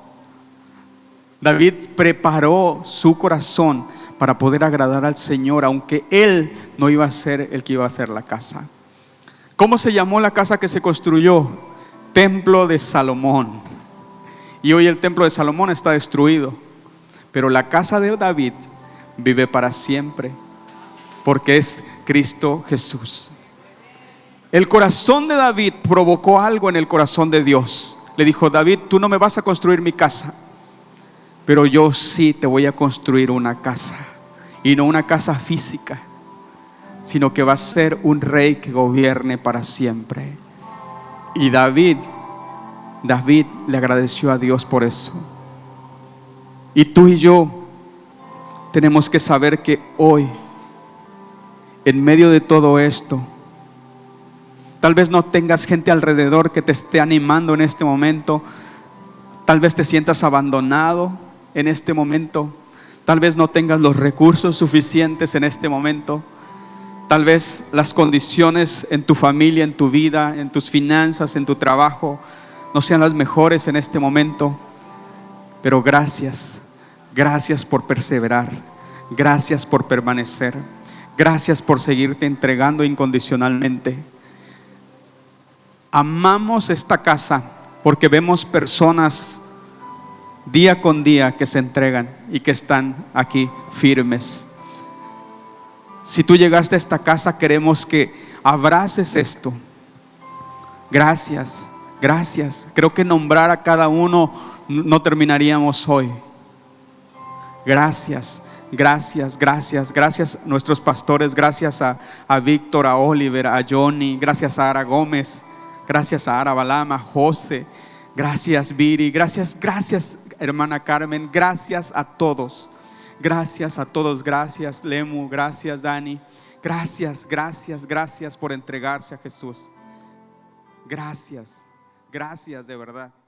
David preparó su corazón para poder agradar al Señor, aunque él no iba a ser el que iba a hacer la casa. ¿Cómo se llamó la casa que se construyó? Templo de Salomón. Y hoy el templo de Salomón está destruido, pero la casa de David vive para siempre, porque es Cristo Jesús. El corazón de David provocó algo en el corazón de Dios. Le dijo: David, tú no me vas a construir mi casa, pero yo sí te voy a construir una casa. Y no una casa física, sino que va a ser un rey que gobierne para siempre. Y David le agradeció a Dios por eso. Y tú y yo tenemos que saber que hoy, en medio de todo esto, tal vez no tengas gente alrededor que te esté animando en este momento. Tal vez te sientas abandonado en este momento. Tal vez no tengas los recursos suficientes en este momento. Tal vez las condiciones en tu familia, en tu vida, en tus finanzas, en tu trabajo no sean las mejores en este momento. Pero gracias por perseverar. Gracias por permanecer. Gracias por seguirte entregando incondicionalmente. Amamos esta casa porque vemos personas día con día que se entregan y que están aquí firmes. Si tú llegaste a esta casa, queremos que abraces esto. Gracias. Creo que nombrar a cada uno no terminaríamos hoy. Gracias a nuestros pastores, gracias a Víctor, a Oliver, a Johnny, gracias a Ara Gómez, gracias a Ara Balama, José, gracias Viri, gracias hermana Carmen, gracias a todos, gracias Lemu, gracias Dani, gracias por entregarse a Jesús. Gracias de verdad.